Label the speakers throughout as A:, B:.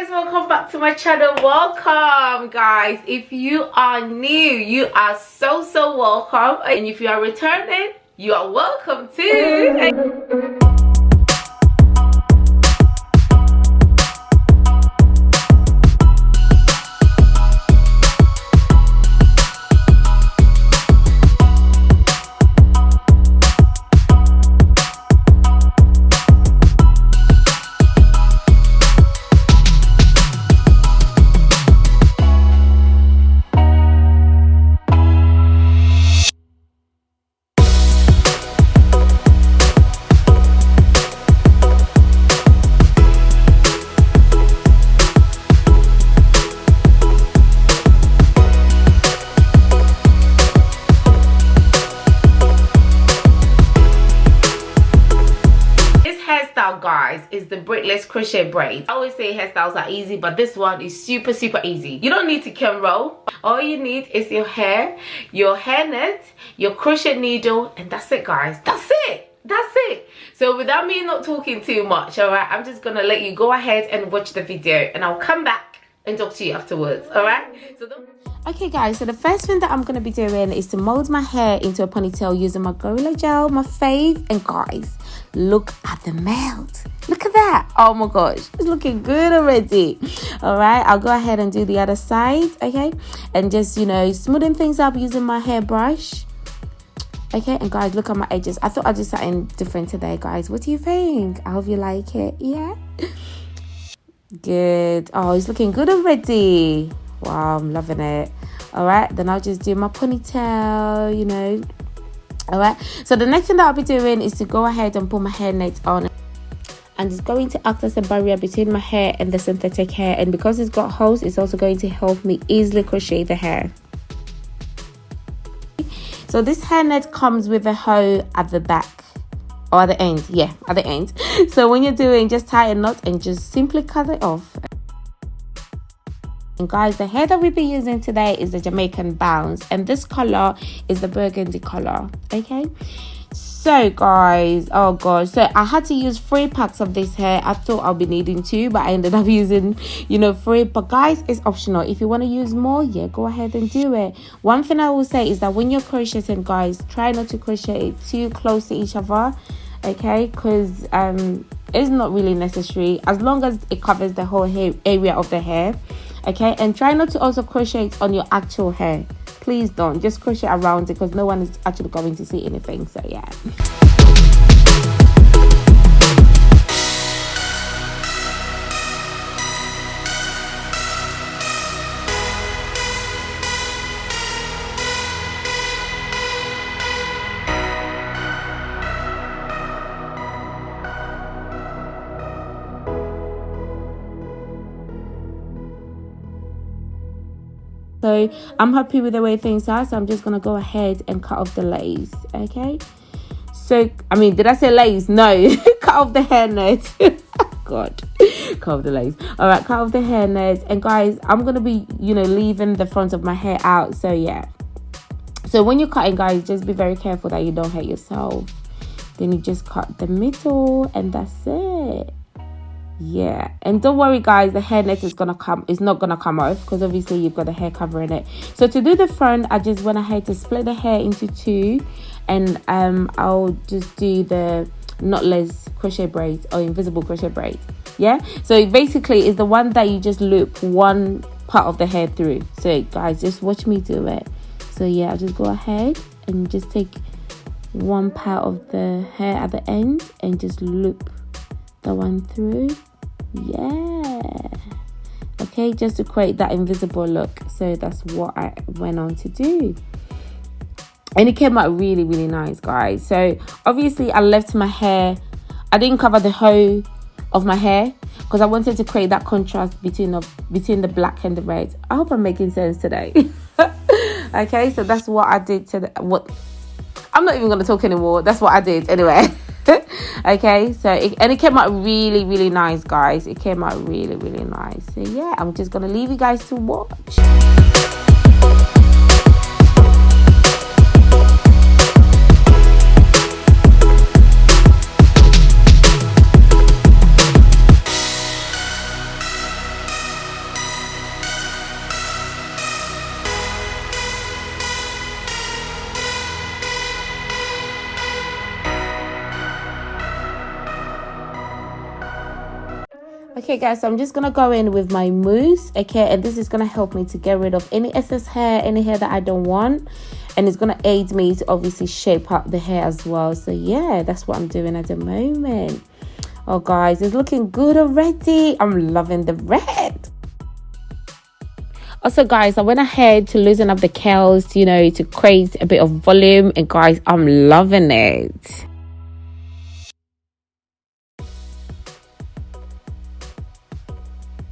A: guys, welcome back to my channel. Welcome guys. If you are new, you are so welcome, and if you are returning, you are welcome too. Guys, is the Braidless Crochet Braid. I always say hairstyles are easy, but this one is super easy. You don't need to Konditionierungsgel. All you need is your hair net, your crochet needle, and that's it guys. That's it. So without me not talking too much, all right, I'm just gonna let you go ahead and watch the video, and I'll come back and talk to you afterwards. All right, okay guys, so the first thing that I'm going to be doing is to mold my hair into a ponytail using my Gorila gel, my fave. And guys, look at the melt. Look at that. Oh my gosh, it's looking good already. All right, I'll go ahead and do the other side, okay, and just, you know, smoothing things up using my hairbrush. Okay, and guys, look at my edges. I thought I'd do something different today, guys. What do you think? I hope you like it. Yeah, good. Oh, it's looking good already. Wow, I'm loving it. All right, then I'll just do my ponytail, you know. All right, so the next thing that I'll be doing is to go ahead and put my hair net on, and it's going to act as a barrier between my hair and the synthetic hair, and because it's got holes, it's also going to help me easily crochet the hair. So this hair net comes with a hoe at the back, or at the end. Yeah, at the end. So when you're doing, just tie a knot and just simply cut it off. And guys, the hair that we'll be using today is the Jamaican bounce, and this color is the burgundy color. Okay, so guys, oh gosh, so I had to use 3 packs of this hair. I thought I'll be needing 2, but I ended up using, you know, 3. But guys, it's optional. If you want to use more, yeah, go ahead and do it. One thing I will say is that when you're crocheting, guys, try not to crochet it too close to each other, okay, because it's not really necessary as long as it covers the whole hair area of the hair. Okay, and try not to also crochet it on your actual hair. Please don't. Just crochet around it, because no one is actually going to see anything. So yeah. So I'm happy with the way things are, so I'm just gonna go ahead and cut off the lace. Okay, so I mean, did I say lace? No. Cut off the hair net. God, cut off the lace. All right, cut off the hair net. And guys, I'm gonna be, you know, leaving the front of my hair out. So yeah, so when you're cutting, guys, just be very careful that you don't hurt yourself. Then you just cut the middle, and that's it. Yeah, and don't worry guys, the hair net is not gonna come off, because obviously you've got the hair covering it. So to do the front, I just went ahead to split the hair into 2, and I'll just do the knotless crochet braids, or invisible crochet braids. Yeah, so basically it's the one that you just loop one part of the hair through. So guys, just watch me do it. So yeah, I'll just go ahead and just take one part of the hair at the end and just loop the one through. Yeah, okay, just to create that invisible look. So that's what I went on to do, and it came out really nice, guys. So obviously I left my hair, I didn't cover the whole of my hair, because I wanted to create that contrast between the black and the red. I hope I'm making sense today. Okay, so that's what I did I'm not even going to talk anymore. That's what I did anyway. Okay, so it came out really nice, guys. It came out really nice. So yeah, I'm just gonna leave you guys to watch. Okay guys, so I'm just gonna go in with my mousse, okay, and this is gonna help me to get rid of any excess hair, any hair that I don't want, and it's gonna aid me to obviously shape up the hair as well. So yeah, that's what I'm doing at the moment. Oh guys, it's looking good already. I'm loving the red. Also guys, I went ahead to loosen up the curls, you know, to create a bit of volume, and guys, I'm loving it.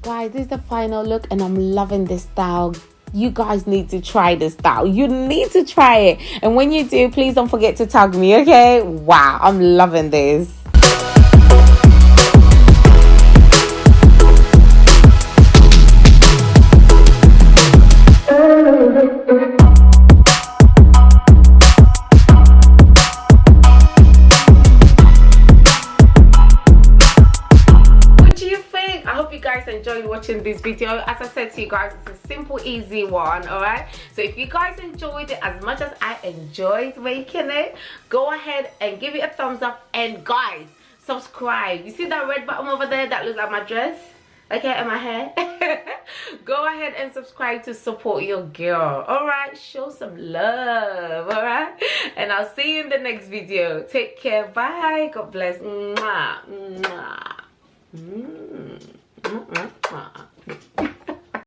A: Guys, this is the final look and I'm loving this style. You guys need to try this style. You need to try it. And when you do, please don't forget to tag me, okay? Wow, I'm loving this. Enjoyed watching this video. As I said to you guys, it's a simple, easy one. All right, so if you guys enjoyed it as much as I enjoyed making it, go ahead and give it a thumbs up, and guys, subscribe. You see that red button over there that looks like my dress, okay, and my hair? Go ahead and subscribe to support your girl. All right, show some love. All right, and I'll see you in the next video. Take care. Bye. God bless. Mwah. Mwah.